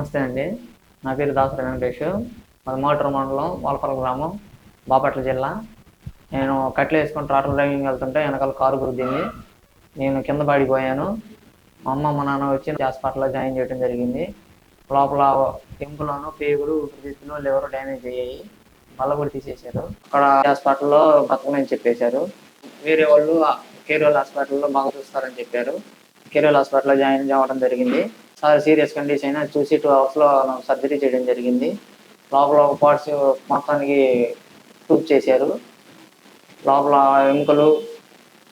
నమస్తే అండి. నా పేరు దాసరి వెంకటేష్. మాది మోటారు మండలం, వలపల గ్రామం, బాపట్ల జిల్లా. నేను కట్టెలేసుకొని ట్రాక్టర్ డ్రైవింగ్ వెళ్తుంటే వెనకాల కారు గుద్దింది. నేను కింద పడిపోయాను. మా అమ్మ, మా నాన్న వచ్చి హాస్పిటల్లో జాయిన్ చేయడం జరిగింది. లోపల ఎముకలను, పేగులు, ఊపిరితిత్తులు, లివర్ డ్యామేజ్ అయ్యాయి. మళ్ళీ కూడా తీసేశారు. అక్కడ హాస్పిటల్లో బతకమని చెప్పేశారు. వేరే వాళ్ళు కేరళ హాస్పిటల్లో బాగా చూస్తారని చెప్పారు. కేరళ హాస్పిటల్లో జాయిన్ అవ్వడం జరిగింది. సార్ సీరియస్ కండిషన్ అయినా చూసి 2 అవర్స్లో సర్జరీ చేయడం జరిగింది. లోపల పార్ట్స్ మొత్తానికి ట్యూబ్ చేశారు. లోపల ఎముకలు,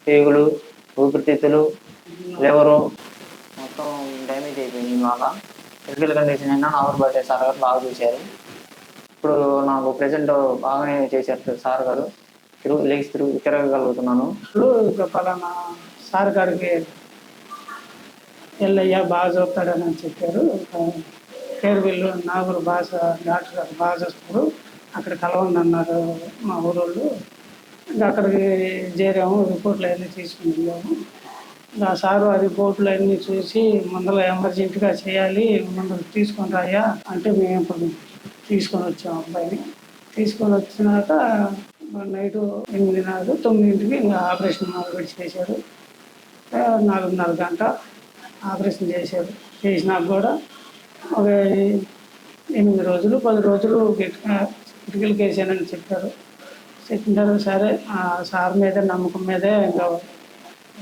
పేగులు, ఊపిరితిత్తులు, లివరు మొత్తం డ్యామేజ్ అయిపోయింది. బాగా క్రిటికల్ కండిషన్ అయినా నాగూర్ బట్టే సార్ గారు బాగా చూశారు. ఇప్పుడు నాకు ప్రెజెంట్ బాగానే చేశారు సార్ గారు. తిరగగలుగుతున్నాను. ఇప్పుడు ఇక పలానా సార్ గారికి ఎల్లయ్య బాగా చూస్తాడని చెప్పారు. పేరువిల్లు నాగూరు భాష డాక్టర్ గారు బాగా చూస్తారు, అక్కడ కలవండి అన్నారు మా ఊరోళ్ళు. ఇంకా అక్కడికి చేరాము, రిపోర్ట్లు అన్నీ తీసుకుని వెళ్ళాము. ఇంకా సారు ఆ రిపోర్ట్లు అన్నీ చూసి ముందర ఎమర్జెంట్గా చేయాలి, ముందర తీసుకొని రాయా అంటే మేము ఇప్పుడు తీసుకొని వచ్చాము. అబ్బాయిని తీసుకొని వచ్చినాక నైటు 8:30, 9ంటికి ఇంకా ఆపరేషన్ మొదలుపెట్టి చేశారు. 4:30 గంట ఆపరేషన్ చేశారు. చేసినాక కూడా ఒక 8 రోజులు 10 రోజులు క్రిటికల్ కేసేనని చెప్పారు. చెప్పిన తర్వాత సరే ఆ సార్ మీద నమ్మకం మీదే ఇంకా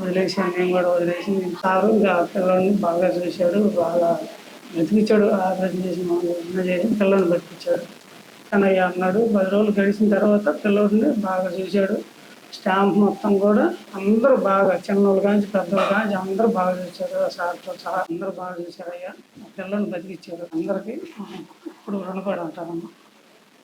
వదిలేసాను. నేను కూడా వదిలేసి సారు ఇంకా పిల్లల్ని బాగా చూశాడు, బాగా బతికించాడు. ఆపరేషన్ చేసి పిల్లల్ని బతికించాడు. కనయ్య అన్నాడు. 10 రోజులు గడిచిన తర్వాత పిల్లోడిని బాగా చూశాడు. స్టాంప్ మొత్తం కూడా అందరూ బాగా, చిన్నోళ్ళు కానీ పెద్దోళ్ళు కానీ అందరూ బాగా చూశారు. సార్తో సహా అందరూ బాగా చూశారు. అయ్యా పిల్లల్ని బతికిచ్చారు. అందరికీ ఇప్పుడు రుణపడి ఉంటారమ్మా.